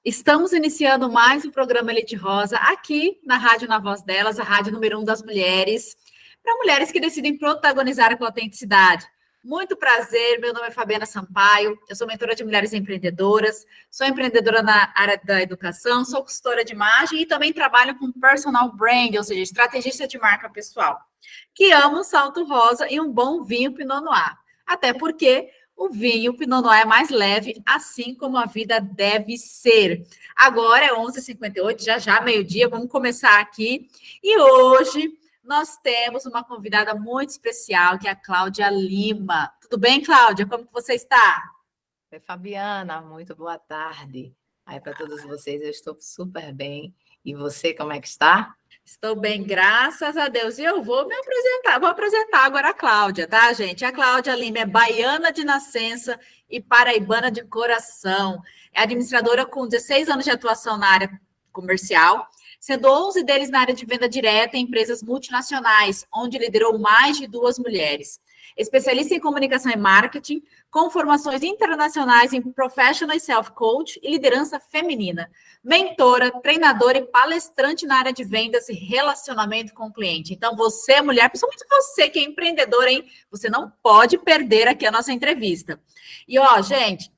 Estamos iniciando mais um programa Elite Rosa aqui na Rádio Na Voz Delas, a rádio número 1 das mulheres, para mulheres que decidem protagonizar com autenticidade. Muito prazer, meu nome é Fabiana Sampaio, eu sou mentora de mulheres empreendedoras, sou empreendedora na área da educação, sou consultora de imagem e também trabalho com personal brand, ou seja, estrategista de marca pessoal, que amo um salto rosa e um bom vinho Pinot Noir. Até porque o vinho Pinot Noir é mais leve, assim como a vida deve ser. Agora é 11h58, já meio-dia, vamos começar aqui. E hoje nós temos uma convidada muito especial, que é a Cláudia Lima. Tudo bem, Cláudia? Como que você está? Oi, Fabiana, muito boa tarde. Aí, para todos vocês, eu estou super bem. E você, como é que está? Estou bem, graças a Deus. E eu vou apresentar agora a Cláudia, tá, gente? A Cláudia Lima é baiana de nascença e paraibana de coração. É administradora com 16 anos de atuação na área comercial, sendo 11 deles na área de venda direta em empresas multinacionais, onde liderou mais de 2 mulheres. Especialista em comunicação e marketing, com formações internacionais em Professional Self-Coach e liderança feminina. Mentora, treinadora e palestrante na área de vendas e relacionamento com o cliente. Então, você, mulher, principalmente você que é empreendedora, hein? Você não pode perder aqui a nossa entrevista. E, ó, gente,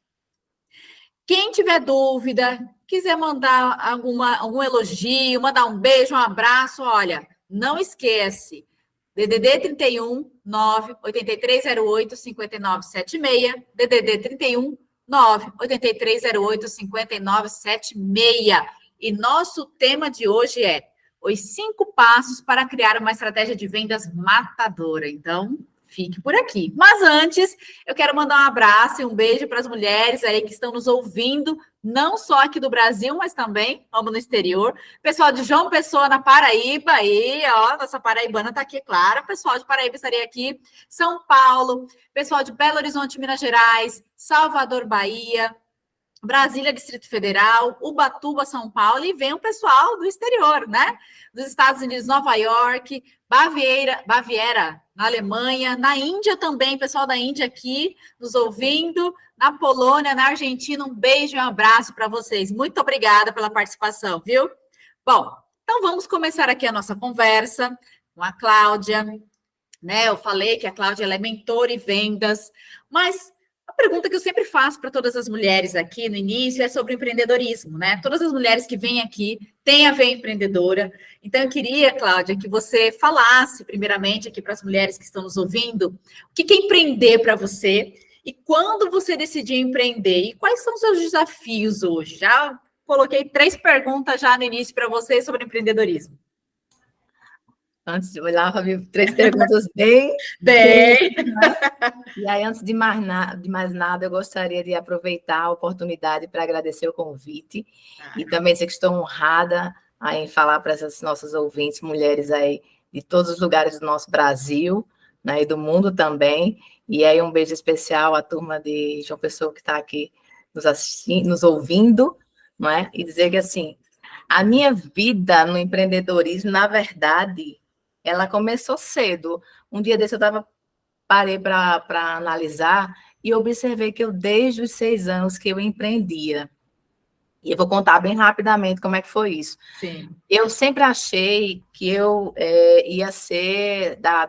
quem tiver dúvida, quiser mandar algum elogio, mandar um beijo, um abraço, olha, não esquece. DDD 31 98308 5976, DDD 31 98308 5976. E nosso tema de hoje é os 5 passos para criar uma estratégia de vendas matadora. Então, fique por aqui. Mas antes, eu quero mandar um abraço e um beijo para as mulheres aí que estão nos ouvindo, não só aqui do Brasil, mas também, vamos no exterior. Pessoal de João Pessoa, na Paraíba, aí, ó, nossa paraibana está aqui, claro. Pessoal de Paraíba estaria aqui. São Paulo, pessoal de Belo Horizonte, Minas Gerais, Salvador, Bahia, Brasília, Distrito Federal, Ubatuba, São Paulo, e vem o pessoal do exterior, né? Dos Estados Unidos, Nova York, Baviera, na Alemanha, na Índia também, pessoal da Índia aqui nos ouvindo, na Polônia, na Argentina, um beijo e um abraço para vocês. Muito obrigada pela participação, viu? Bom, então vamos começar aqui a nossa conversa com a Cláudia, né? Eu falei que a Cláudia ela é mentora e vendas, mas a pergunta que eu sempre faço para todas as mulheres aqui no início é sobre empreendedorismo, né? Todas as mulheres que vêm aqui têm a ver empreendedora. Então, eu queria, Cláudia, que você falasse, primeiramente, aqui para as mulheres que estão nos ouvindo, o que é empreender para você e quando você decidiu empreender e quais são os seus desafios hoje? Já coloquei 3 perguntas já no início para você sobre empreendedorismo. Antes de olhar, Fabi, 3 perguntas bem. Né? E aí, antes de mais nada, eu gostaria de aproveitar a oportunidade para agradecer o convite e também dizer que estou honrada em falar para essas nossas ouvintes, mulheres aí de todos os lugares do nosso Brasil, né, e do mundo também. E aí, um beijo especial à turma de João Pessoa que está aqui nos assistindo, nos ouvindo, não é? E dizer que, assim, a minha vida no empreendedorismo, na verdade, ela começou cedo. Um dia desse eu parei para analisar e observei que eu, desde os 6 anos que eu empreendia, e eu vou contar bem rapidamente como é que foi isso. Sim. Eu sempre achei que eu ia ser da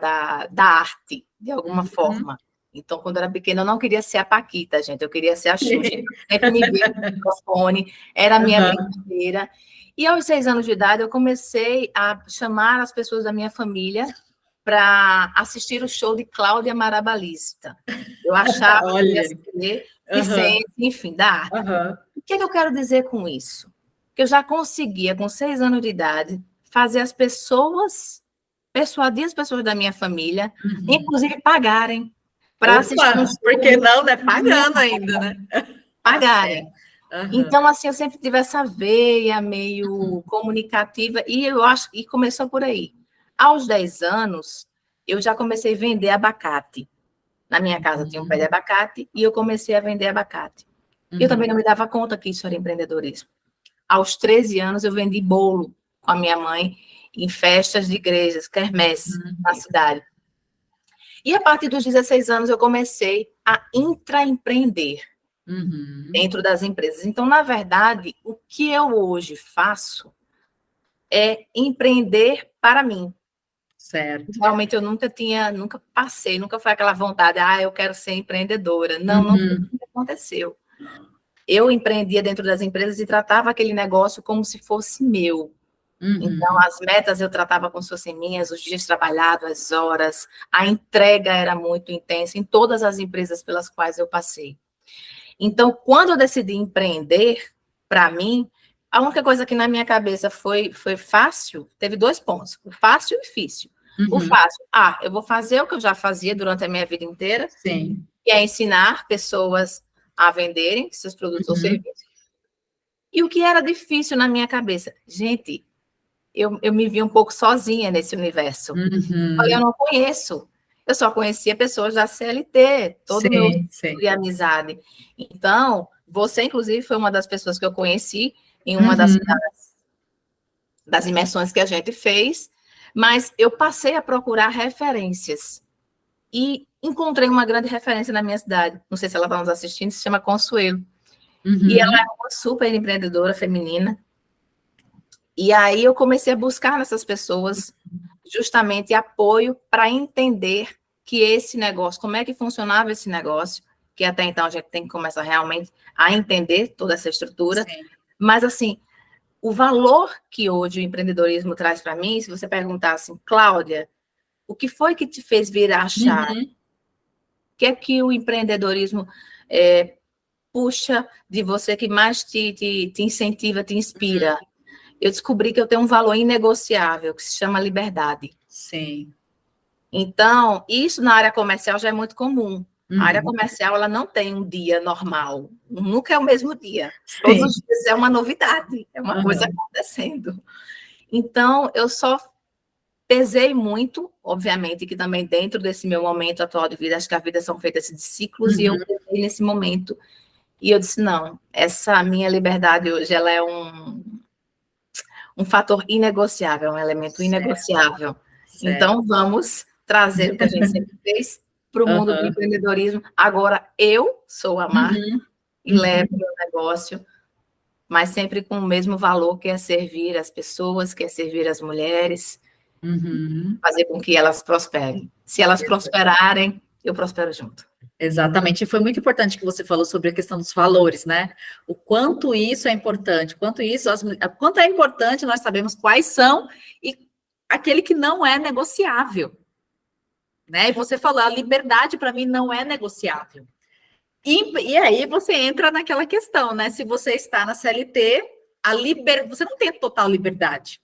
arte, de alguma forma. Então, quando eu era pequena, eu não queria ser a Paquita, gente, eu queria ser a Xuxa. Sempre me via no microfone, era a minha brincadeira. E aos 6 anos de idade, eu comecei a chamar as pessoas da minha família para assistir o show de Cláudia Marabalista. Eu achava que ia ser Vicente, enfim, da arte. O que eu quero dizer com isso? Que eu já conseguia, com 6 anos de idade, fazer as pessoas, persuadir as pessoas da minha família, inclusive pagarem para assistir um show. Por que não, né? Pagando ainda, né? Pagarem. Então, assim, eu sempre tive essa veia meio comunicativa, e eu acho que começou por aí. Aos 10 anos, eu já comecei a vender abacate. Na minha casa tinha um pé de abacate, e eu comecei a vender abacate. Eu também não me dava conta que isso era empreendedorismo. Aos 13 anos, eu vendi bolo com a minha mãe em festas de igrejas, quermesse, na cidade. E a partir dos 16 anos, eu comecei a intraempreender. dentro das empresas. Então, na verdade, o que eu hoje faço é empreender para mim. Certo. Realmente eu nunca passei, nunca foi aquela vontade, eu quero ser empreendedora. Não aconteceu. Eu empreendia dentro das empresas e tratava aquele negócio como se fosse meu. Então, as metas eu tratava como se fossem minhas, os dias trabalhados, as horas, a entrega era muito intensa em todas as empresas pelas quais eu passei. Então, quando eu decidi empreender, para mim, a única coisa que na minha cabeça foi fácil, teve 2 pontos, o fácil e o difícil. O fácil, eu vou fazer o que eu já fazia durante a minha vida inteira, Sim. que é ensinar pessoas a venderem seus produtos ou serviços. E o que era difícil na minha cabeça? Gente, eu me vi um pouco sozinha nesse universo. Eu não conheço. Eu só conhecia pessoas da CLT, todo o meu ciclo de amizade. Então, você, inclusive, foi uma das pessoas que eu conheci em uma das imersões que a gente fez, mas eu passei a procurar referências e encontrei uma grande referência na minha cidade. Não sei se ela está nos assistindo, se chama Consuelo. E ela é uma super empreendedora feminina. E aí eu comecei a buscar nessas pessoas justamente apoio para entender que esse negócio, como é que funcionava esse negócio, que até então a gente tem que começar realmente a entender toda essa estrutura. Sim. Mas, assim, o valor que hoje o empreendedorismo traz para mim, se você perguntar assim, Cláudia, o que foi que te fez virar a chave? O que é que o empreendedorismo puxa de você, que mais te incentiva, te inspira? Eu descobri que eu tenho um valor inegociável, que se chama liberdade. Sim. Então, isso na área comercial já é muito comum. A área comercial, ela não tem um dia normal. Nunca é o mesmo dia. Sim. Todos os dias é uma novidade, é uma coisa acontecendo. Então, eu só pesei muito, obviamente, que também dentro desse meu momento atual de vida, acho que a vida são feitas de ciclos, e eu pesei nesse momento. E eu disse, não, essa minha liberdade hoje, ela é um fator inegociável, um elemento inegociável. Certo. Então, vamos trazer o que a gente sempre fez para o mundo do empreendedorismo. Agora, eu sou a marca e levo o meu negócio, mas sempre com o mesmo valor, que é servir as pessoas, que é servir as mulheres, fazer com que elas prosperem. Se elas prosperarem, eu prospero junto. Exatamente, e foi muito importante que você falou sobre a questão dos valores, né? O quanto isso é importante, quanto é importante nós sabemos quais são e aquele que não é negociável, né? E você falou, a liberdade para mim não é negociável. E aí você entra naquela questão, né? Se você está na CLT, você não tem total liberdade,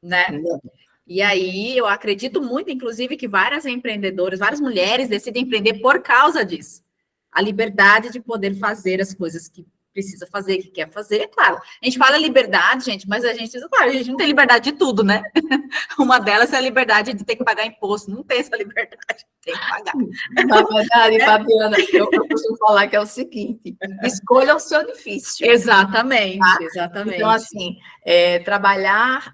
né? Não. E aí, eu acredito muito, inclusive, que várias empreendedoras, várias mulheres decidem empreender por causa disso. A liberdade de poder fazer as coisas que precisa fazer, que quer fazer, é claro. A gente fala liberdade, gente, mas a gente não tem liberdade de tudo, né? Uma delas é a liberdade de ter que pagar imposto. Não tem essa liberdade, tem que pagar. Na verdade, Fabiana, eu costumo falar que é o seguinte, escolha o seu difícil. Exatamente, tá? Exatamente. Então, assim, trabalhar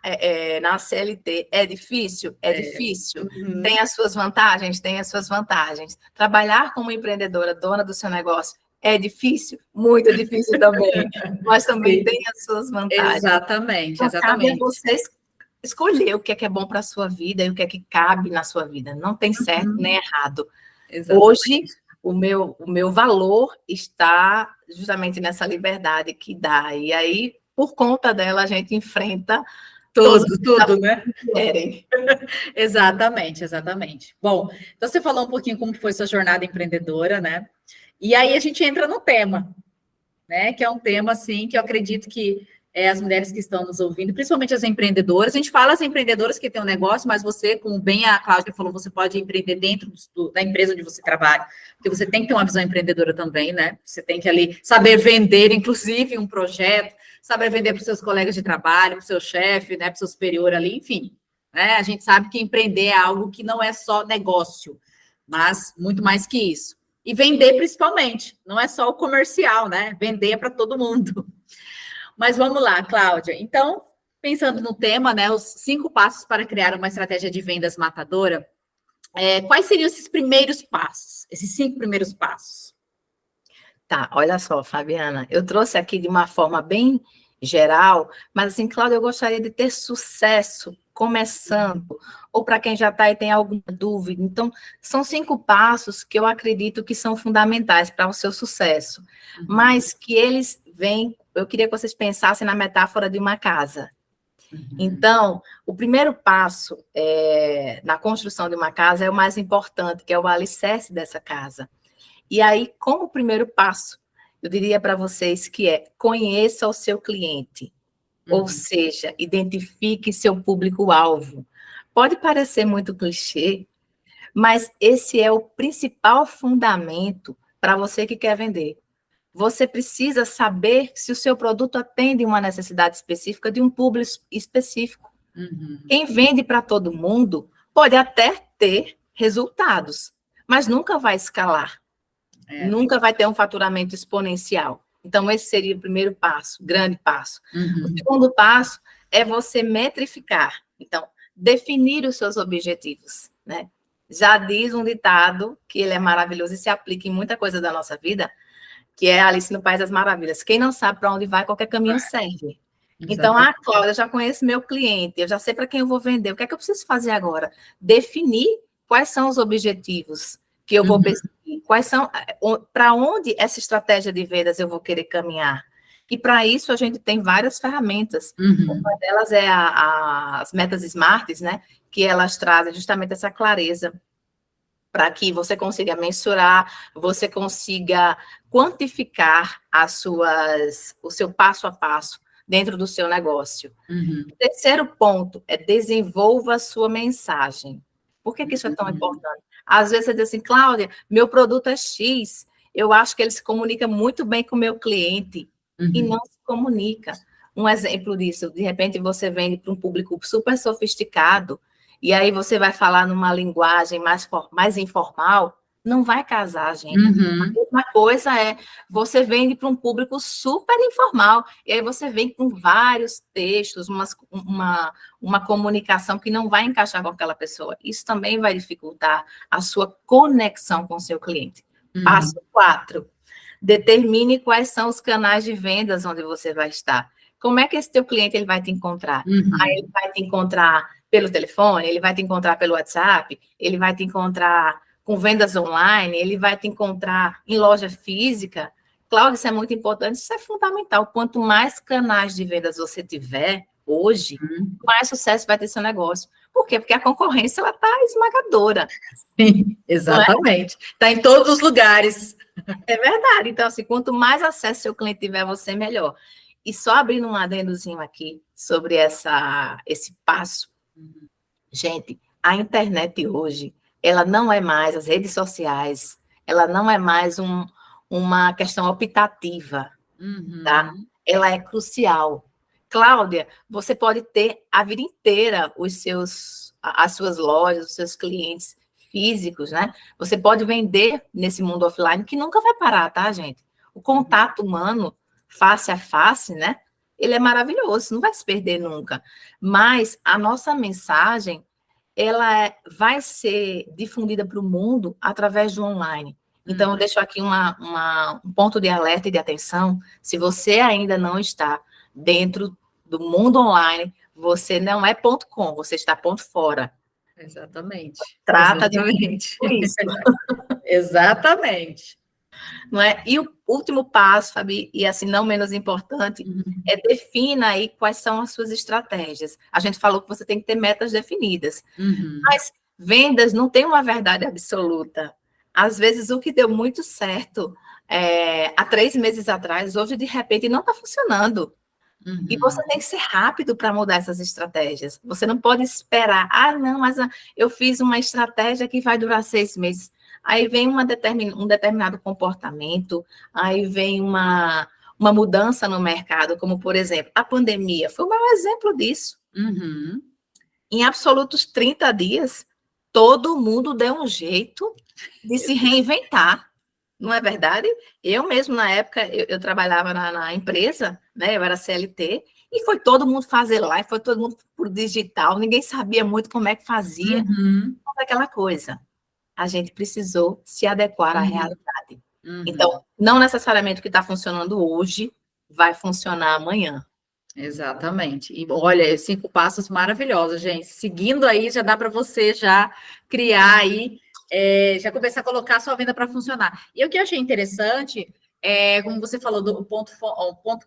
na CLT é difícil? É difícil. Tem as suas vantagens? Tem as suas vantagens. Trabalhar como empreendedora, dona do seu negócio, é difícil? Muito difícil também. Mas também tem as suas vantagens. Exatamente, então, exatamente. Cabe a vocês escolher o que é bom para a sua vida e o que é que cabe na sua vida. Não tem certo nem errado. Exatamente. Hoje, o meu valor está justamente nessa liberdade que dá. E aí, por conta dela, a gente enfrenta tudo, né? Exatamente, exatamente. Bom, então você falou um pouquinho como foi sua jornada empreendedora, né? E aí a gente entra no tema, né? Que é um tema, assim, que eu acredito que as mulheres que estão nos ouvindo, principalmente as empreendedoras, a gente fala as empreendedoras que têm um negócio, mas você, como bem a Cláudia falou, você pode empreender dentro da empresa onde você trabalha, porque você tem que ter uma visão empreendedora também, né? Você tem que ali saber vender, inclusive, um projeto, saber vender para os seus colegas de trabalho, para o seu chefe, né? Para o seu superior ali, enfim. Né? A gente sabe que empreender é algo que não é só negócio, mas muito mais que isso. E vender, principalmente, não é só o comercial, né? Vender é para todo mundo. Mas vamos lá, Cláudia. Então, pensando no tema, né, os 5 passos para criar uma estratégia de vendas matadora, quais seriam esses primeiros passos, esses 5 primeiros passos? Tá, olha só, Fabiana, eu trouxe aqui de uma forma bem geral, mas assim, Cláudia, eu gostaria de ter sucesso começando, ou para quem já está e tem alguma dúvida. Então, são 5 passos que eu acredito que são fundamentais para o seu sucesso, mas que eles vêm, eu queria que vocês pensassem na metáfora de uma casa. Então, o primeiro passo na construção de uma casa é o mais importante, que é o alicerce dessa casa. E aí, como primeiro passo, eu diria para vocês que conheça o seu cliente, ou seja, identifique seu público-alvo. Pode parecer muito clichê, mas esse é o principal fundamento para você que quer vender. Você precisa saber se o seu produto atende uma necessidade específica de um público específico. Quem vende para todo mundo pode até ter resultados, mas nunca vai escalar. Nunca vai ter um faturamento exponencial. Então, esse seria o primeiro passo, grande passo. O segundo passo é você metrificar. Então, definir os seus objetivos, né? Já diz um ditado, que ele é maravilhoso e se aplica em muita coisa da nossa vida, que é Alice no País das Maravilhas. Quem não sabe para onde vai, qualquer caminho serve. Então, Cláudia, eu já conheço meu cliente, eu já sei para quem eu vou vender. O que é que eu preciso fazer agora? Definir quais são os objetivos que eu vou perseguir, para onde essa estratégia de vendas eu vou querer caminhar. E para isso a gente tem várias ferramentas. Uma delas é as metas SMART, né? Que elas trazem justamente essa clareza para que você consiga mensurar, você consiga quantificar o seu passo a passo dentro do seu negócio. O terceiro ponto é desenvolva a sua mensagem. Por que isso é tão importante? Às vezes você diz assim, Cláudia, meu produto é X, eu acho que ele se comunica muito bem com o meu cliente, e não se comunica. Um exemplo disso, de repente você vende para um público super sofisticado, e aí você vai falar numa linguagem mais informal, não vai casar, gente. A mesma coisa você vende para um público super informal, e aí você vem com vários textos, uma comunicação que não vai encaixar com aquela pessoa. Isso também vai dificultar a sua conexão com o seu cliente. Passo 4. Determine quais são os canais de vendas onde você vai estar. Como é que esse teu cliente ele vai te encontrar? Ele vai te encontrar pelo telefone, ele vai te encontrar pelo WhatsApp, ele vai te encontrar com vendas online, ele vai te encontrar em loja física. Cláudia, isso é muito importante, isso é fundamental. Quanto mais canais de vendas você tiver hoje, mais sucesso vai ter seu negócio. Por quê? Porque a concorrência ela está esmagadora. Sim, exatamente. Está em todos os lugares. É verdade. Então, assim, quanto mais acesso seu cliente tiver, você melhor. E só abrindo um adendozinho aqui sobre esse passo. Gente, a internet hoje, ela não é mais, as redes sociais, ela não é mais uma questão optativa, tá? Ela é crucial. Cláudia, você pode ter a vida inteira as suas lojas, os seus clientes físicos, né? Você pode vender nesse mundo offline, que nunca vai parar, tá, gente? O contato humano, face a face, né? Ele é maravilhoso, não vai se perder nunca. Mas a nossa mensagem, ela vai ser difundida para o mundo através do online. Então, eu deixo aqui um ponto de alerta e de atenção. Se você ainda não está dentro do mundo online, você não é ponto .com, você está ponto fora. Exatamente. Trata exatamente. De isso. Exatamente. Não é? E o último passo, Fabi, e assim não menos importante, é defina aí quais são as suas estratégias. A gente falou que você tem que ter metas definidas, mas vendas não tem uma verdade absoluta. Às vezes o que deu muito certo há 3 meses atrás, hoje de repente não está funcionando. E você tem que ser rápido para mudar essas estratégias. Você não pode esperar, não, mas eu fiz uma estratégia que vai durar 6 meses. Aí vem um determinado comportamento, aí vem uma mudança no mercado, como, por exemplo, a pandemia. Foi o maior exemplo disso. Em absolutos 30 dias, todo mundo deu um jeito de se reinventar. Não é verdade? Eu mesmo, na época, eu trabalhava na empresa, né? Eu era CLT, e foi todo mundo fazer live, foi todo mundo por digital, ninguém sabia muito como é que fazia. Mas aquela coisa, a gente precisou se adequar à realidade. Então, não necessariamente o que está funcionando hoje vai funcionar amanhã. Exatamente. E olha, 5 passos maravilhosos, gente. Seguindo aí, já dá para você já criar aí, já começar a colocar a sua venda para funcionar. E o que eu achei interessante como você falou, do ponto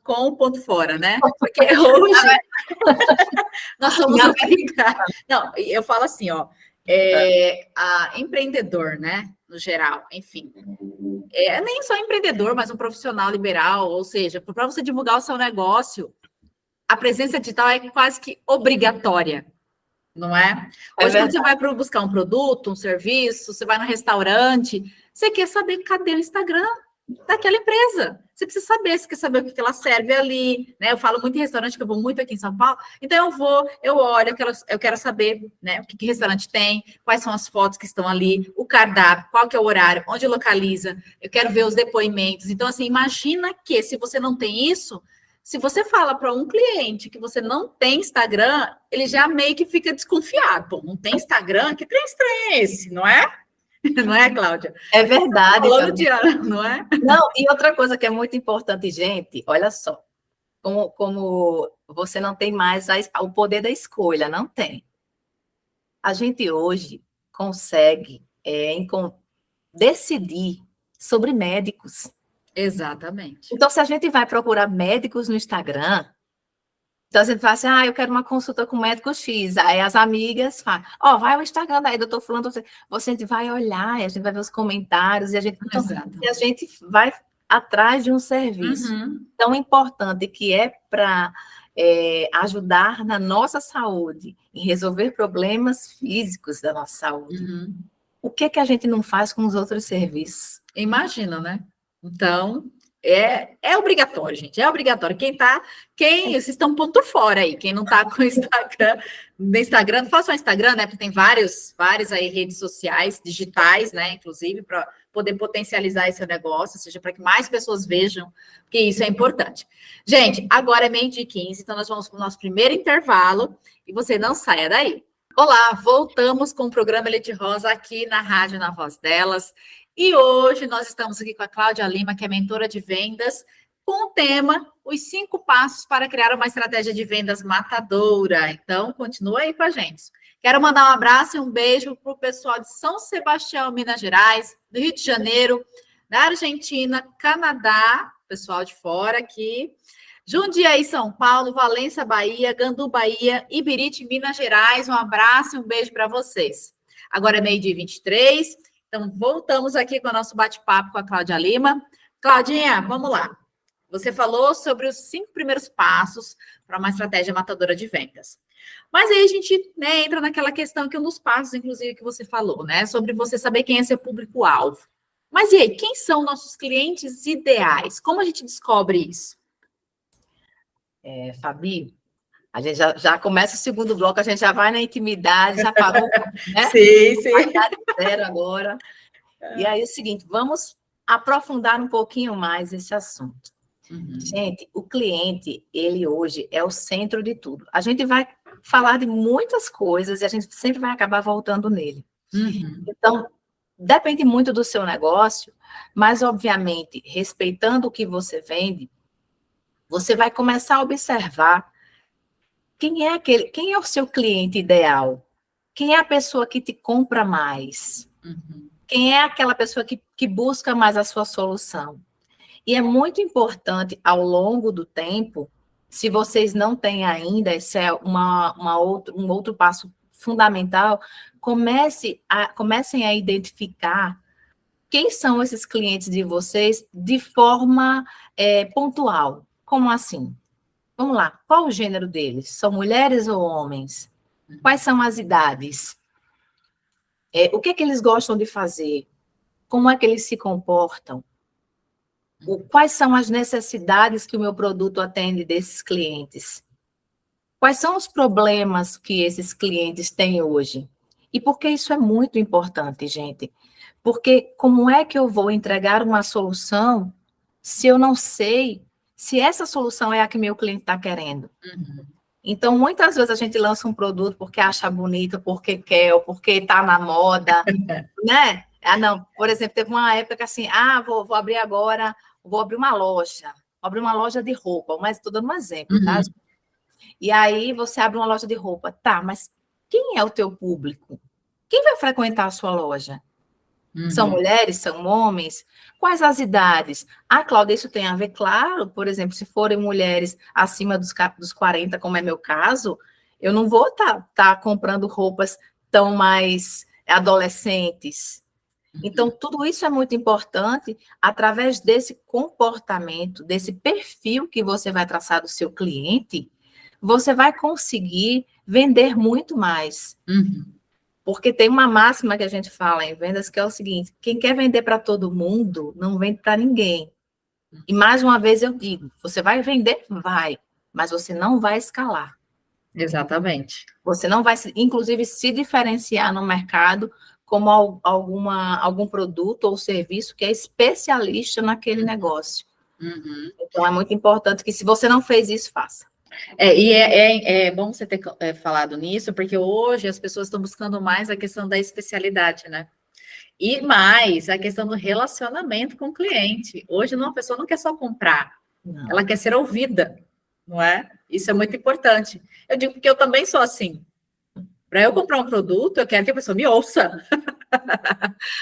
com, ponto fora, né? Porque hoje nós somos obrigados. Não, eu falo assim, ó, empreendedor, né? No geral, enfim. Nem só empreendedor, mas um profissional liberal, ou seja, para você divulgar o seu negócio, a presença digital é quase que obrigatória, não é? Hoje, quando você vai buscar um produto, um serviço, você vai no restaurante, você quer saber cadê o Instagram daquela empresa. Você precisa saber, você quer saber o que ela serve ali, né? Eu falo muito em restaurante, que eu vou muito aqui em São Paulo, então eu olho, eu quero saber, né, o que restaurante tem, quais são as fotos que estão ali, o cardápio, qual que é o horário, onde localiza, eu quero ver os depoimentos. Então, assim, imagina que se você não tem isso, se você fala para um cliente que você não tem Instagram, ele já meio que fica desconfiado. Pô, não tem Instagram? Que trem estranho é esse, não é? Não é, Cláudia? É verdade. Falando de ano, não é? Não, e outra coisa que é muito importante, gente, olha só, como você não tem mais o poder da escolha, não tem. A gente hoje consegue decidir sobre médicos. Exatamente. Então, se a gente vai procurar médicos no Instagram, então a gente fala assim, eu quero uma consulta com o médico X. Aí as amigas falam, vai ao Instagram daí, doutor fulano, você vai olhar, e a gente vai ver os comentários, e a gente vai atrás de um serviço tão importante que é para ajudar na nossa saúde, em resolver problemas físicos da nossa saúde. O que a gente não faz com os outros serviços? Imagina, né? Então, é obrigatório, gente. É obrigatório. Vocês estão ponto fora aí. Quem não está com o Instagram, no Instagram, não faça só Instagram, né? Porque tem várias aí redes sociais, digitais, né? Inclusive, para poder potencializar esse negócio, ou seja, para que mais pessoas vejam, que isso é importante. Gente, agora é 12h15, então nós vamos para o nosso primeiro intervalo e você não saia daí. Olá, voltamos com o programa Elite Rosa aqui na Rádio Na Voz Delas. E hoje nós estamos aqui com a Cláudia Lima, que é mentora de vendas, com o tema Os 5 Passos para Criar uma Estratégia de Vendas Matadora. Então, continua aí com a gente. Quero mandar um abraço e um beijo para o pessoal de São Sebastião, Minas Gerais, do Rio de Janeiro, da Argentina, Canadá, pessoal de fora aqui, Jundiaí, São Paulo, Valença, Bahia, Gandu, Bahia, Ibirite, Minas Gerais. Um abraço e um beijo para vocês. Agora é 12h23. Então, voltamos aqui com o nosso bate-papo com a Cláudia Lima. Claudinha, vamos lá. Você falou sobre os 5 primeiros passos para uma estratégia matadora de vendas. Mas aí a gente entra naquela questão que um dos passos, inclusive, que você falou, né? Sobre você saber quem é seu público-alvo. Mas e aí, quem são nossos clientes ideais? Como a gente descobre isso? Fabi, a gente já começa o segundo bloco, a gente já vai na intimidade, já parou, né? Sim. Zero agora. E aí é o seguinte, vamos aprofundar um pouquinho mais esse assunto. Gente, o cliente, ele hoje é o centro de tudo. A gente vai falar de muitas coisas e a gente sempre vai acabar voltando nele. Então, depende muito do seu negócio, mas, obviamente, respeitando o que você vende, você vai começar a observar quem é o seu cliente ideal? Quem é a pessoa que te compra mais? Quem é aquela pessoa que busca mais a sua solução? E é muito importante, ao longo do tempo, se vocês não têm ainda, esse é um outro passo fundamental, comecem a identificar quem são esses clientes de vocês de forma pontual. Como assim? Vamos lá, qual o gênero deles? São mulheres ou homens? Quais são as idades? O que é que eles gostam de fazer? Como é que eles se comportam? Quais são as necessidades que o meu produto atende desses clientes? Quais são os problemas que esses clientes têm hoje? E por que isso é muito importante, gente? Porque como é que eu vou entregar uma solução se eu não sei se essa solução é a que meu cliente está querendo? Então, muitas vezes a gente lança um produto porque acha bonito, porque quer, ou porque está na moda, né? Ah, não. Por exemplo, teve uma época que assim, vou abrir agora, vou abrir uma loja. Vou abrir uma loja de roupa, mas estou dando um exemplo, tá? Uhum. E aí você abre uma loja de roupa. Tá, mas quem é o teu público? Quem vai frequentar a sua loja? São Uhum. mulheres? São homens? Quais as idades? Ah, Cláudia, isso tem a ver, claro, por exemplo, se forem mulheres acima dos 40, como é meu caso, eu não vou estar comprando roupas tão mais adolescentes. Então, tudo isso é muito importante através desse comportamento, desse perfil que você vai traçar do seu cliente, você vai conseguir vender muito mais. Uhum. Porque tem uma máxima que a gente fala em vendas que é o seguinte: quem quer vender para todo mundo, não vende para ninguém. E mais uma vez eu digo, você vai vender? Vai, mas você não vai escalar. Exatamente. Você não vai, inclusive, se diferenciar no mercado como algum produto ou serviço que é especialista naquele negócio. Uhum. Então, é muito importante que, se você não fez isso, faça. É bom você ter falado nisso, porque hoje as pessoas estão buscando mais a questão da especialidade, né? E mais a questão do relacionamento com o cliente. Hoje, uma pessoa não quer só comprar, Não. ela quer ser ouvida, não é? Isso é muito importante. Eu digo porque eu também sou assim. Para eu comprar um produto, eu quero que a pessoa me ouça,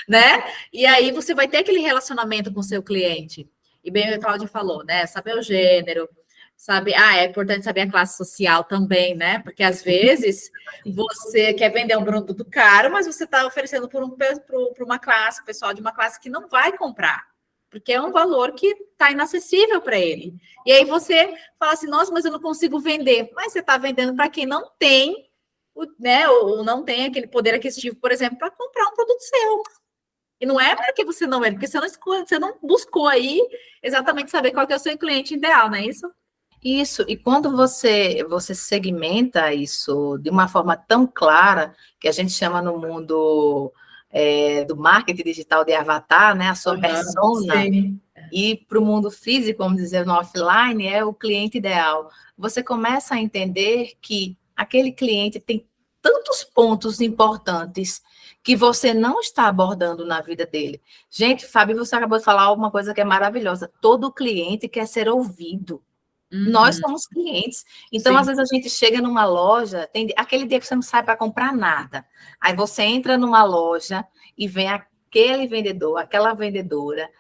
né? E aí você vai ter aquele relacionamento com o seu cliente. E bem, o Cláudio falou, né? Saber o gênero, sabe? É importante saber a classe social também, né? Porque às vezes você quer vender um produto caro, mas você está oferecendo por uma classe, pessoal de uma classe que não vai comprar, porque é um valor que está inacessível para ele. E aí você fala assim, nossa, mas eu não consigo vender. Mas você está vendendo para quem não tem, né? Ou não tem aquele poder aquisitivo, por exemplo, para comprar um produto seu. E não é porque você não é, porque você não buscou aí exatamente saber qual que é o seu cliente ideal, não é isso? Isso, e quando você segmenta isso de uma forma tão clara, que a gente chama no mundo do marketing digital de avatar, né, a sua persona, Sim. e para o mundo físico, vamos dizer, no offline, é o cliente ideal. Você começa a entender que aquele cliente tem tantos pontos importantes que você não está abordando na vida dele. Gente, Fábio, você acabou de falar uma coisa que é maravilhosa. Todo cliente quer ser ouvido. Nós Uhum. somos clientes. Então, Sim. às vezes, a gente chega numa loja, tem aquele dia que você não sai para comprar nada. Aí você entra numa loja e vem aquele vendedor, aquela vendedora,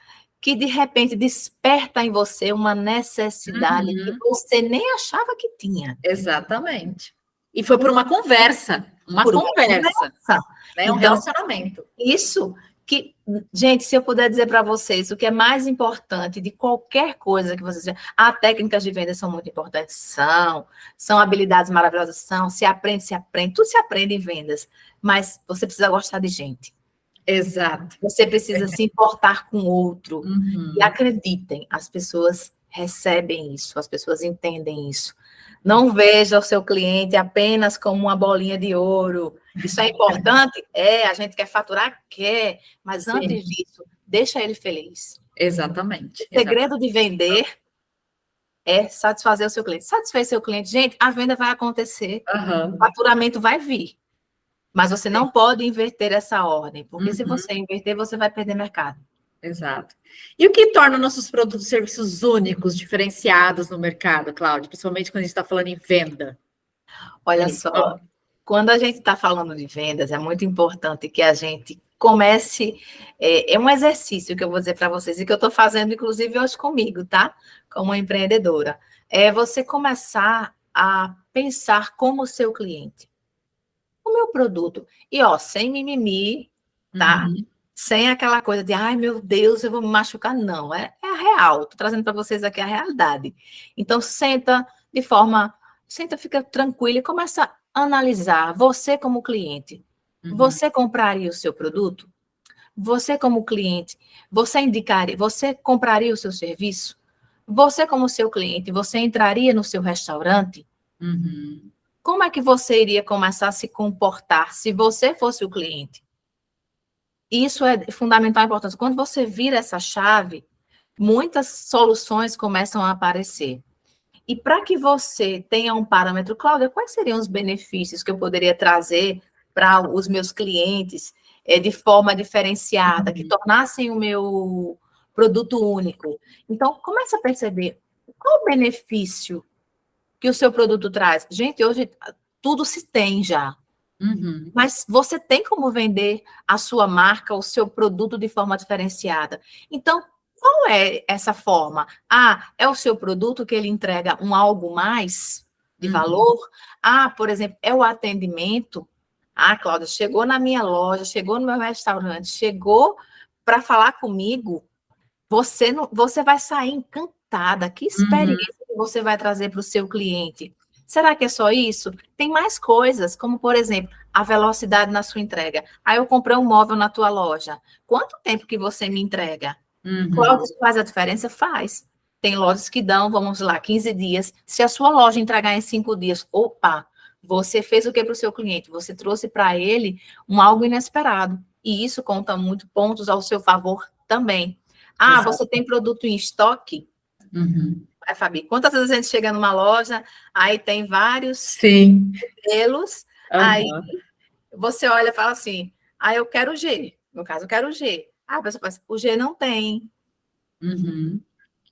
que de repente desperta em você uma necessidade que Uhum. você nem achava que tinha. Exatamente. E foi por uma conversa, Por uma conversa. né? Um Então, relacionamento. isso que, gente, se eu puder dizer para vocês, o que é mais importante de qualquer coisa que vocês... técnicas de venda são muito importantes, são habilidades maravilhosas, se aprende, tudo se aprende em vendas, mas você precisa gostar de gente. Exato. Você precisa se importar com o outro. Uhum. E acreditem, as pessoas recebem isso, as pessoas entendem isso. Não veja o seu cliente apenas como uma bolinha de ouro. Isso é importante? A gente quer faturar? Quer. Mas Sim. antes disso, deixa ele feliz. Exatamente. O segredo de vender é satisfazer o seu cliente. Satisfez seu cliente, gente, a venda vai acontecer. Uhum. O faturamento vai vir. Mas você não pode inverter essa ordem, porque se você inverter, você vai perder mercado. Exato. E o que torna nossos produtos e serviços únicos, diferenciados no mercado, Cláudia? Principalmente quando a gente está falando em venda. Olha só, quando a gente está falando de vendas, é muito importante que a gente comece. É um exercício que eu vou dizer para vocês e que eu estou fazendo, inclusive, hoje comigo, tá? Como empreendedora. É você começar a pensar como o seu cliente. O meu produto. E, sem mimimi, tá? Uhum. Sem aquela coisa de, ai, meu Deus, eu vou me machucar. Não, é a real. Estou trazendo para vocês aqui a realidade. Então, senta, fica tranquilo e começa a analisar você como cliente. Uhum. Você compraria o seu produto? Você como cliente, você compraria o seu serviço? Você como seu cliente, você entraria no seu restaurante? Uhum. Como é que você iria começar a se comportar se você fosse o cliente? Isso é fundamental e importante. Quando você vira essa chave, muitas soluções começam a aparecer. E para que você tenha um parâmetro, Cláudia, quais seriam os benefícios que eu poderia trazer para os meus clientes? de forma diferenciada, que tornassem o meu produto único. Então, comece a perceber qual o benefício que o seu produto traz. Gente, hoje tudo se tem já. Mas você tem como vender a sua marca, o seu produto de forma diferenciada. Então, qual é essa forma? É o seu produto que ele entrega um algo mais de valor? Por exemplo, é o atendimento? Cláudia, chegou na minha loja, chegou no meu restaurante, chegou para falar comigo, você vai sair encantada. Que experiência que você vai trazer para o seu cliente? Será que é só isso? Tem mais coisas, como, por exemplo, a velocidade na sua entrega. Eu comprei um móvel na tua loja. Quanto tempo que você me entrega? Cláudia, isso faz a diferença? Faz. Tem lojas que dão, vamos lá, 15 dias. Se a sua loja entregar em 5 dias, você fez o que para o seu cliente? Você trouxe para ele algo inesperado. E isso conta muito pontos ao seu favor também. Você tem produto em estoque? Fabi, quantas vezes a gente chega numa loja, aí tem vários modelos, aí você olha e fala assim, eu quero o G. No caso, eu quero o G. A pessoa fala assim, o G não tem.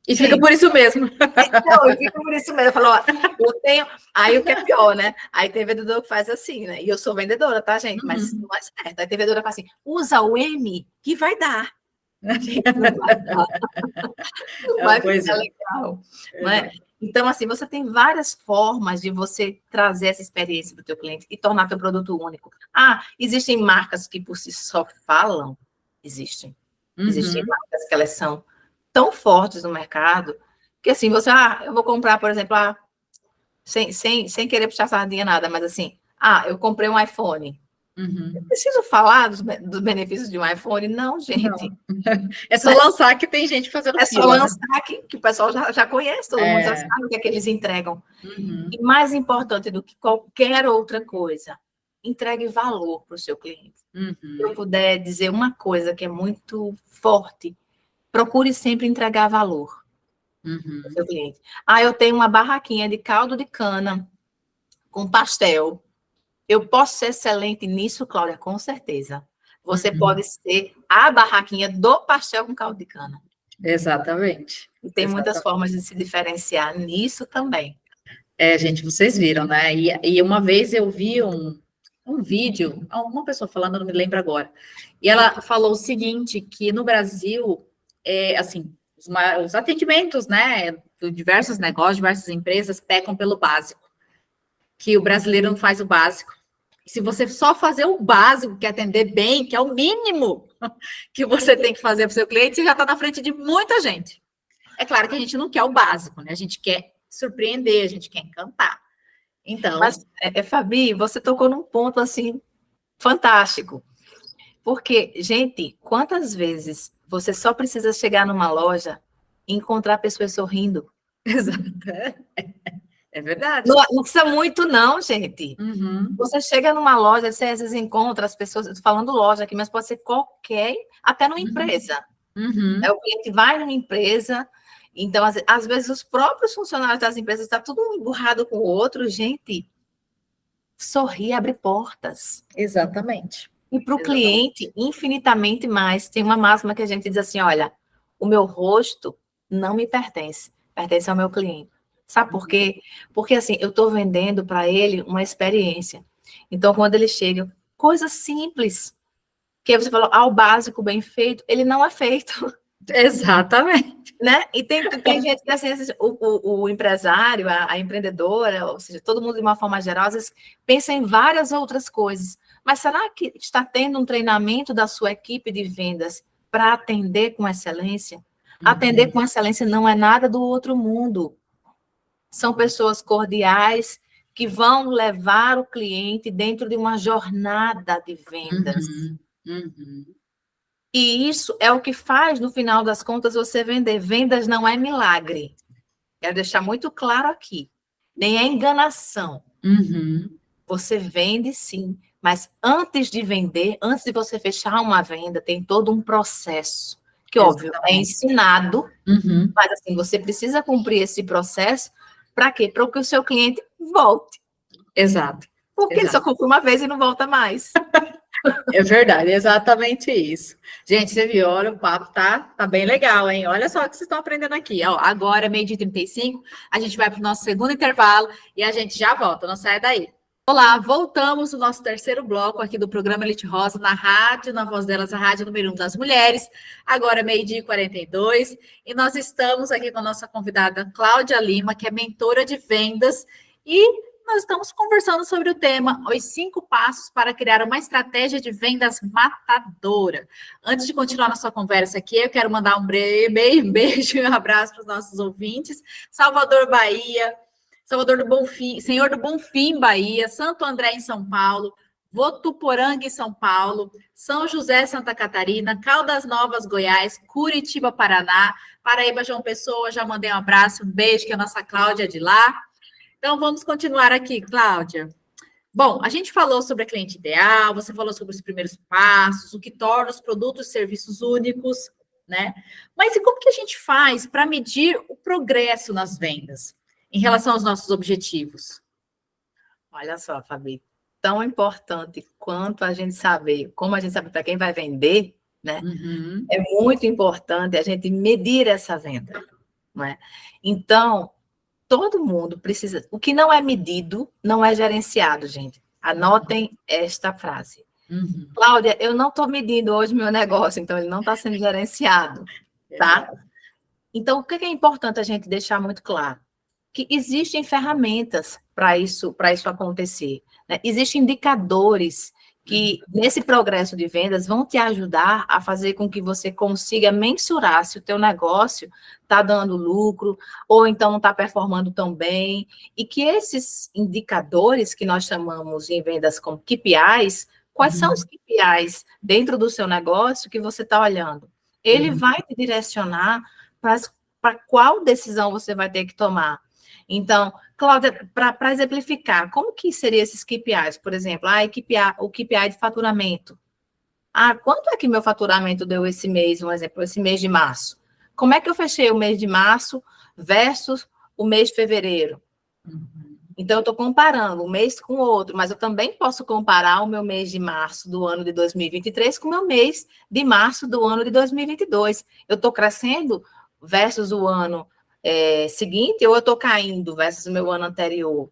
E fica por isso mesmo. Não, fica por isso mesmo. Falou, eu tenho. Aí o que é pior, né? Aí tem vendedor que faz assim, né? E eu sou vendedora, tá, gente? Mas não é certo. Aí tem vendedora que fala assim, usa o M que vai dar. Gente, não vai dar. Não vai ficar legal. Não é? Então, assim, você tem várias formas de você trazer essa experiência para o teu cliente e tornar teu produto único. Existem marcas que por si só falam? Existem. Existem marcas que elas são tão fortes no mercado que, assim, você, eu vou comprar, por exemplo, sem querer puxar sardinha nada, mas assim, eu comprei um iPhone. Eu preciso falar dos benefícios de um iPhone? Não, gente. Não. É só lançar que tem gente fazendo fila. É só lançar que o pessoal já conhece, todo mundo já sabe o que é que eles entregam. E mais importante do que qualquer outra coisa, entregue valor para o seu cliente. Se eu puder dizer uma coisa que é muito forte, procure sempre entregar valor para o seu cliente. Eu tenho uma barraquinha de caldo de cana com pastel. Eu posso ser excelente nisso, Cláudia? Com certeza. Você pode ser a barraquinha do pastel com caldo de cana. Exatamente. E tem muitas formas de se diferenciar nisso também. Gente, vocês viram, né? E uma vez eu vi um vídeo, uma pessoa falando, não me lembro agora, e ela falou o seguinte, que no Brasil, assim, os atendimentos, né, de diversos negócios, diversas empresas, pecam pelo básico, que o brasileiro não faz o básico. Se você só fazer o básico, que é atender bem, que é o mínimo que você tem que fazer para o seu cliente, você já está na frente de muita gente. É claro que a gente não quer o básico, né? A gente quer surpreender, a gente quer encantar. Então... Mas, Fabi, você tocou num ponto, assim, fantástico. Porque, gente, quantas vezes você só precisa chegar numa loja e encontrar pessoas sorrindo? Exato. É verdade. Não precisa muito, não, gente. Você chega numa loja, você às vezes encontra as pessoas, estou falando loja aqui, mas pode ser qualquer, até numa empresa. O cliente vai numa empresa, então, às vezes, os próprios funcionários das empresas estão tudo emburrado com o outro, gente. Sorrir abre portas. Exatamente. E para o cliente, infinitamente mais. Tem uma máxima que a gente diz assim, olha, o meu rosto não me pertence, pertence ao meu cliente. Sabe por quê? Porque, assim, eu estou vendendo para ele uma experiência. Então, quando ele chega, coisa simples, que aí você falou, o básico bem feito, ele não é feito. Exatamente. Né? E tem gente que, assim, o empresário, a empreendedora, ou seja, todo mundo de uma forma geral, às vezes pensa em várias outras coisas. Mas será que está tendo um treinamento da sua equipe de vendas para atender com excelência? Atender com excelência não é nada do outro mundo. São pessoas cordiais que vão levar o cliente dentro de uma jornada de vendas. E isso é o que faz, no final das contas, você vender. Vendas não é milagre. Quero deixar muito claro aqui. Nem é enganação. Você vende, sim. Mas antes de vender, antes de você fechar uma venda, tem todo um processo. Que, óbvio, é ensinado. Mas, assim, você precisa cumprir esse processo. Para quê? Para que o seu cliente volte. Exato. Porque ele só compra uma vez e não volta mais. É verdade, exatamente isso. Gente, você viu, olha, o papo tá bem legal, hein? Olha só o que vocês estão aprendendo aqui. Ó, agora, 12h35, a gente vai para o nosso segundo intervalo e a gente já volta, não sai daí. Olá, voltamos no nosso terceiro bloco aqui do programa Elite Rosa, na rádio, na Voz Delas, a rádio número 1 das mulheres. Agora, 12h42, e nós estamos aqui com a nossa convidada Cláudia Lima, que é mentora de vendas, e nós estamos conversando sobre o tema os 5 passos para criar uma estratégia de vendas matadora. Antes de continuar nossa conversa aqui, eu quero mandar um beijo e um abraço para os nossos ouvintes. Salvador, Bahia, Salvador do Bonfim, Senhor do Bonfim, Bahia, Santo André, em São Paulo, Votuporanga, em São Paulo, São José, Santa Catarina, Caldas Novas, Goiás, Curitiba, Paraná, Paraíba, João Pessoa, já mandei um abraço, um beijo, que a nossa Cláudia é de lá. Então, vamos continuar aqui, Cláudia. Bom, a gente falou sobre a cliente ideal, você falou sobre os primeiros passos, o que torna os produtos e serviços únicos, né? Mas e como que a gente faz para medir o progresso nas vendas em relação aos nossos objetivos? Olha só, Fabi, tão importante quanto a gente saber, como a gente sabe para quem vai vender, né? Uhum. É muito importante a gente medir essa venda, não é? Então, todo mundo precisa. O que não é medido não é gerenciado, gente. Anotem esta frase. Uhum. Cláudia, eu não estou medindo hoje meu negócio, então ele não está sendo gerenciado, tá? Então, o que é importante a gente deixar muito claro? Que existem ferramentas para isso acontecer, né? Existem indicadores que, nesse progresso de vendas, vão te ajudar a fazer com que você consiga mensurar se o teu negócio está dando lucro, ou então não está performando tão bem, e que esses indicadores que nós chamamos em vendas como KPIs, quais são os KPIs dentro do seu negócio que você está olhando? Ele vai te direcionar para qual decisão você vai ter que tomar. Então, Cláudia, para exemplificar, como que seriam esses KPIs? Por exemplo, o KPI de faturamento. Quanto é que meu faturamento deu esse mês, um exemplo, esse mês de março? Como é que eu fechei o mês de março versus o mês de fevereiro? Então, eu estou comparando um mês com o outro, mas eu também posso comparar o meu mês de março do ano de 2023 com o meu mês de março do ano de 2022. Eu estou crescendo versus o ano seguinte, ou eu estou caindo versus o meu ano anterior.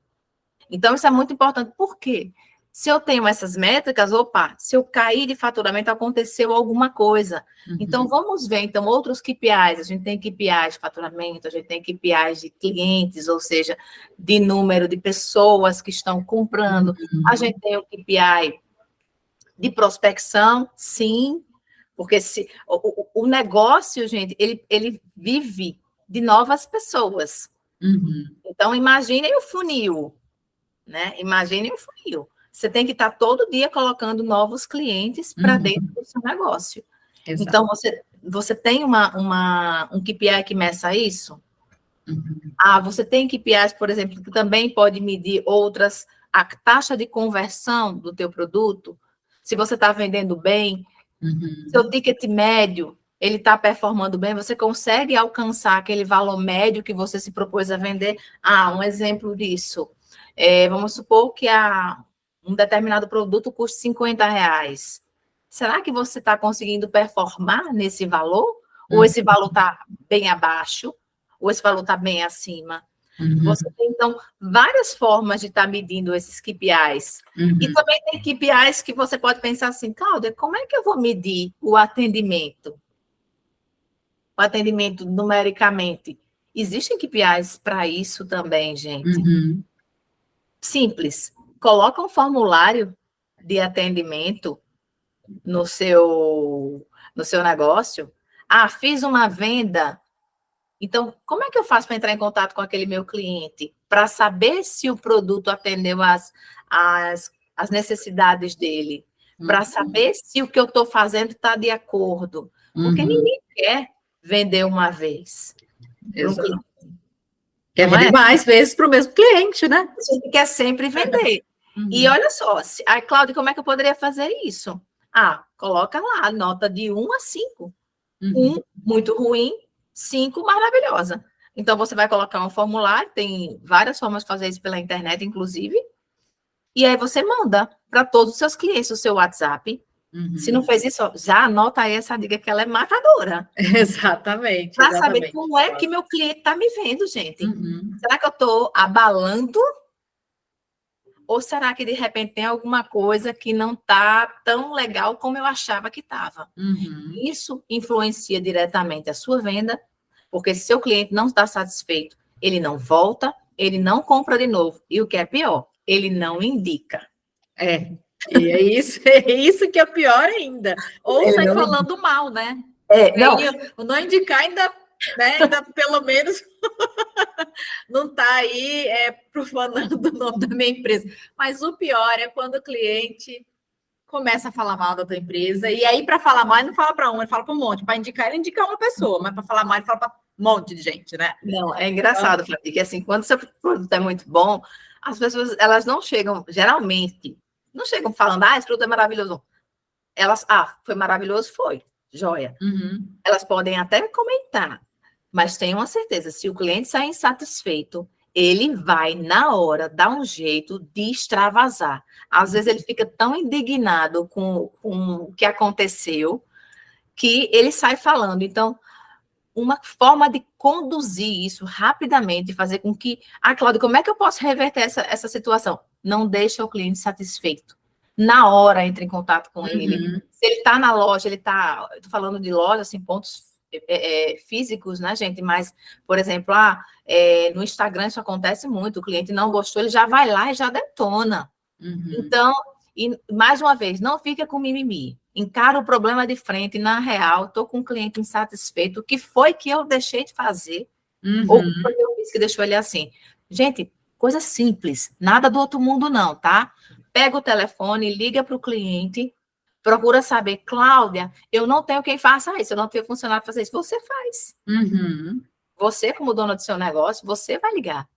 Então, isso é muito importante. Por quê? Se eu tenho essas métricas, se eu cair de faturamento, aconteceu alguma coisa. Então, vamos ver, então, outros KPIs. A gente tem KPIs de faturamento, a gente tem KPIs de clientes, ou seja, de número de pessoas que estão comprando. A gente tem o KPI de prospecção, sim, porque o negócio, gente, ele vive de novas pessoas. Então, imaginem o funil, né? Imaginem o funil. Você tem que estar todo dia colocando novos clientes para dentro do seu negócio. Exato. Então, você tem um KPI que meça isso? Você tem KPIs, por exemplo, que também pode medir outras, a taxa de conversão do teu produto, se você está vendendo bem, seu ticket médio, ele está performando bem, você consegue alcançar aquele valor médio que você se propôs a vender? Um exemplo disso. Vamos supor que um determinado produto custa R$50. Será que você está conseguindo performar nesse valor? Ou esse valor está bem abaixo? Ou esse valor está bem acima? Você tem, então, várias formas de estar medindo esses KPIs. E também tem KPIs que você pode pensar assim, Cláudia, como é que eu vou medir o atendimento? O atendimento numericamente. Existem KPIs para isso também, gente. Simples. Coloca um formulário de atendimento no seu negócio. Fiz uma venda. Então, como é que eu faço para entrar em contato com aquele meu cliente? Para saber se o produto atendeu as necessidades dele. Para saber se o que eu estou fazendo está de acordo. Porque ninguém quer vender uma vez. Quer vender mais vezes para o mesmo cliente, né? A gente quer sempre vender. E olha só, Cláudia, como é que eu poderia fazer isso? Coloca lá a nota de 1 a 5. 1, muito ruim, 5, maravilhosa. Então, você vai colocar um formulário, tem várias formas de fazer isso pela internet, inclusive, e aí você manda para todos os seus clientes o seu WhatsApp, Se não fez isso, já anota aí essa dica que ela é matadora. Exatamente. Para saber como é que meu cliente está me vendo, gente. Será que eu estou abalando? Ou será que, de repente, tem alguma coisa que não está tão legal como eu achava que estava? Isso influencia diretamente a sua venda, porque se seu cliente não está satisfeito, ele não volta, ele não compra de novo. E o que é pior, ele não indica. E é isso que é pior ainda. Ou ele sai falando mal, né? Não. O não indicar ainda, né, ainda pelo menos não está aí profanando o nome da minha empresa. Mas o pior é quando o cliente começa a falar mal da tua empresa, e aí para falar mal, ele não fala para um, ele fala para um monte. Para indicar, ele indica uma pessoa, mas para falar mal, ele fala para um monte de gente, né? Não, é engraçado, Fabi, que assim, quando seu produto é muito bom, as pessoas, elas não chegam, geralmente, não chegam falando, esse produto é maravilhoso. Elas, foi maravilhoso, foi, joia. Elas podem até comentar, mas tenham uma certeza, se o cliente sair insatisfeito, ele vai, na hora, dar um jeito de extravasar. Às vezes ele fica tão indignado com o que aconteceu, que ele sai falando. Então, uma forma de conduzir isso rapidamente, fazer com que... Cláudia, como é que eu posso reverter essa situação? Não deixa o cliente satisfeito. Na hora, entre em contato com ele. Se ele está na loja, estou falando de loja, assim, pontos físicos, né, gente? Mas, por exemplo, no Instagram isso acontece muito, o cliente não gostou, ele já vai lá e já detona. Então, e mais uma vez, não fica com mimimi. Encara o problema de frente, na real, estou com um cliente insatisfeito, o que foi que eu deixei de fazer? Ou o que foi que eu fiz que deixou ele assim? Gente, coisa simples, nada do outro mundo não, tá? Pega o telefone, liga para o cliente, procura saber, Cláudia, eu não tenho quem faça isso, eu não tenho funcionário para fazer isso. Você faz. Você, como dona do seu negócio, você vai ligar.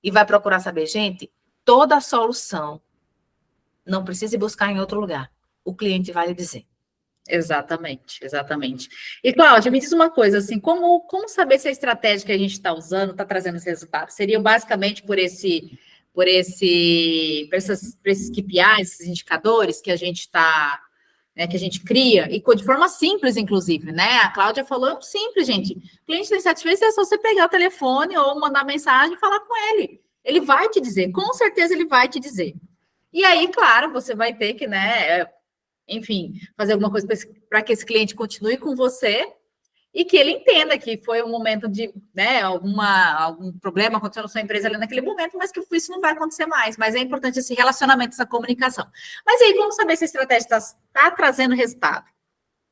E vai procurar saber, gente, toda a solução não precisa buscar em outro lugar. O cliente vai lhe dizer. Exatamente. E, Cláudia, me diz uma coisa, assim, como saber se a estratégia que a gente está usando está trazendo esse resultado? Seria basicamente por esses KPIs, esses indicadores que a gente está, né, que a gente cria, e de forma simples, inclusive, né? A Cláudia falou simples, gente. Cliente está insatisfeito, é só você pegar o telefone ou mandar mensagem e falar com ele. Ele vai te dizer, com certeza ele vai te dizer. E aí, claro, você vai ter que, né, enfim, fazer alguma coisa para que esse cliente continue com você e que ele entenda que foi um momento de, né, algum problema aconteceu na sua empresa ali naquele momento, mas que isso não vai acontecer mais. Mas é importante esse relacionamento, essa comunicação. Mas aí, como saber se a estratégia está trazendo resultado?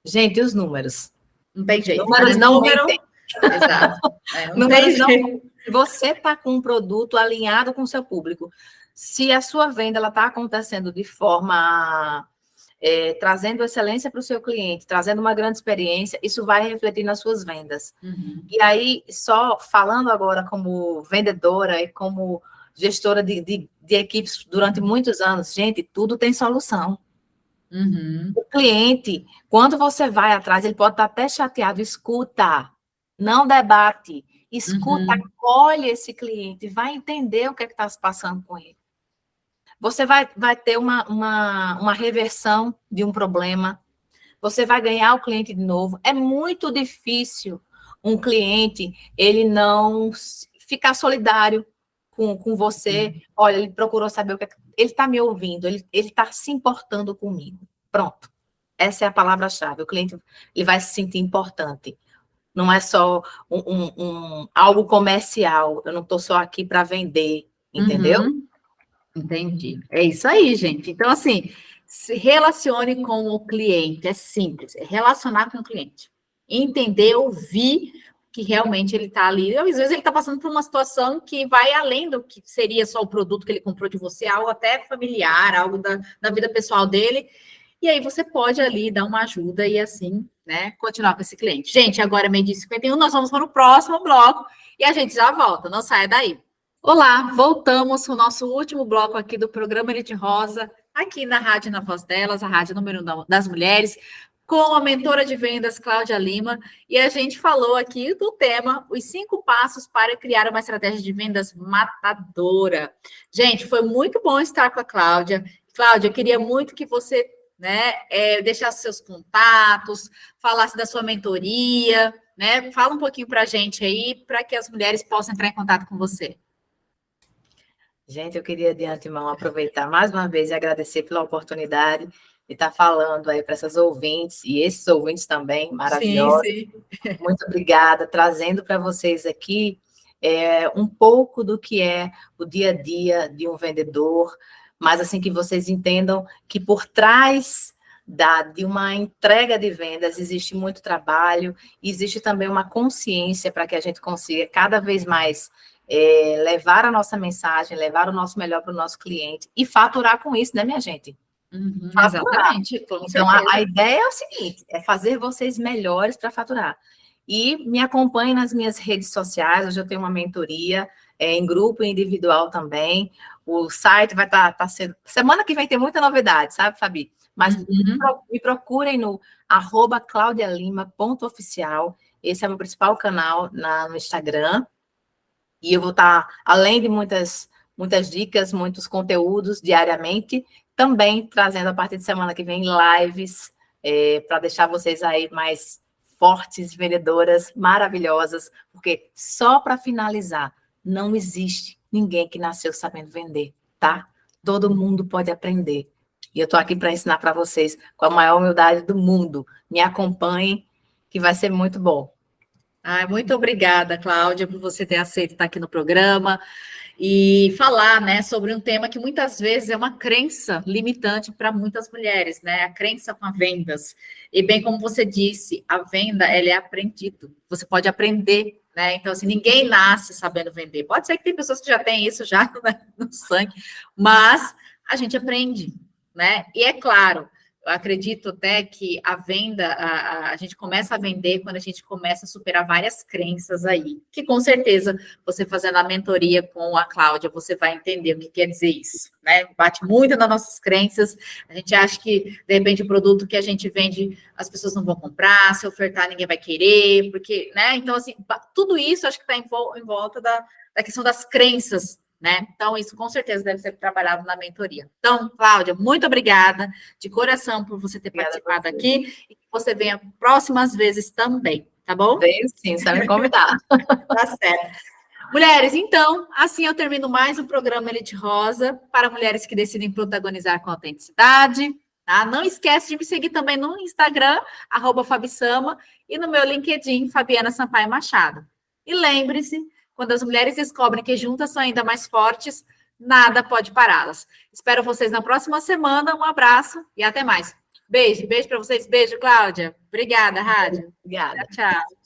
Gente, os números. Não tem jeito. Números não mentem. Exato. Números não mentem. Você está com um produto alinhado com o seu público. Se a sua venda está acontecendo de forma... trazendo excelência para o seu cliente, trazendo uma grande experiência, isso vai refletir nas suas vendas. E aí, só falando agora como vendedora e como gestora de equipes durante muitos anos, gente, tudo tem solução. O cliente, quando você vai atrás, ele pode estar até chateado, escuta, não debate, escuta, acolhe esse cliente, vai entender o que está se passando com ele. Você vai ter uma reversão de um problema, você vai ganhar o cliente de novo. É muito difícil um cliente, ele não ficar solidário com você. Olha, ele procurou saber o que ele está me ouvindo, ele está se importando comigo. Pronto. Essa é a palavra-chave. O cliente ele vai se sentir importante. Não é só algo comercial. Eu não estou só aqui para vender, entendeu? Entendi. É isso aí, gente. Então, assim, se relacione com o cliente. É simples. É relacionar com o cliente. Entender, ouvir que realmente ele está ali. Às vezes ele está passando por uma situação que vai além do que seria só o produto que ele comprou de você, algo até familiar, algo da vida pessoal dele. E aí você pode ali dar uma ajuda e assim, né, continuar com esse cliente. Gente, agora é 12h51, nós vamos para o próximo bloco e a gente já volta. Não saia daí. Olá, voltamos com o nosso último bloco aqui do programa Elite Rosa, aqui na Rádio Na Voz Delas, a rádio número 1 das mulheres, com a mentora de vendas, Cláudia Lima, e a gente falou aqui do tema, os 5 passos para criar uma estratégia de vendas matadora. Gente, foi muito bom estar com a Cláudia. Cláudia, eu queria muito que você né? Deixar seus contatos, falasse da sua mentoria, né? Fala um pouquinho para a gente aí, para que as mulheres possam entrar em contato com você. Gente, eu queria de antemão aproveitar mais uma vez e agradecer pela oportunidade de estar falando aí para essas ouvintes, e esses ouvintes também, maravilhosos. Sim. Muito obrigada, trazendo para vocês aqui um pouco do que é o dia a dia de um vendedor, mas assim que vocês entendam que por trás de uma entrega de vendas existe muito trabalho, existe também uma consciência para que a gente consiga cada vez mais levar a nossa mensagem, levar o nosso melhor para o nosso cliente e faturar com isso, né, minha gente? Exatamente, com então, certeza. a ideia é o seguinte, é fazer vocês melhores para faturar. E me acompanhe nas minhas redes sociais, hoje eu tenho uma mentoria em grupo e individual também. O site vai estar sendo... Semana que vem tem muita novidade, sabe, Fabi? Mas me procurem no @claudialima.oficial. Esse é o meu principal canal no Instagram. E eu vou estar, além de muitas dicas, muitos conteúdos diariamente, também trazendo a partir de semana que vem lives para deixar vocês aí mais fortes, vendedoras maravilhosas, porque só para finalizar, não existe ninguém que nasceu sabendo vender, tá? Todo mundo pode aprender. E eu estou aqui para ensinar para vocês com a maior humildade do mundo. Me acompanhem, que vai ser muito bom. Muito obrigada, Cláudia, por você ter aceito estar aqui no programa e falar, né, sobre um tema que muitas vezes é uma crença limitante para muitas mulheres, né? A crença com as vendas. E bem como você disse, a venda, ela é aprendido. Você pode aprender, né? Então, assim, ninguém nasce sabendo vender. Pode ser que tem pessoas que já têm isso já no sangue, mas a gente aprende, né? E é claro, eu acredito até que a venda, a gente começa a vender quando a gente começa a superar várias crenças aí, que com certeza você fazendo a mentoria com a Cláudia, você vai entender o que quer dizer isso, né? Bate muito nas nossas crenças, a gente acha que, de repente, o produto que a gente vende, as pessoas não vão comprar, se ofertar ninguém vai querer, porque, né? Então, assim, tudo isso acho que está em volta da questão das crenças, né? Então, isso com certeza deve ser trabalhado na mentoria. Então, Cláudia, muito obrigada de coração por você ter participado aqui e que você venha próximas vezes também, tá bom? Venho sim, só me convidar. Tá certo. Mulheres, então, assim eu termino mais um programa Elite Rosa para mulheres que decidem protagonizar com autenticidade. Tá? Não esquece de me seguir também no Instagram, @Fabisama, e no meu LinkedIn, Fabiana Sampaio Machado. E lembre-se, quando as mulheres descobrem que juntas são ainda mais fortes, nada pode pará-las. Espero vocês na próxima semana. Um abraço e até mais. Beijo para vocês. Beijo, Cláudia. Obrigada, Rádio. Obrigada. Tchau, tchau.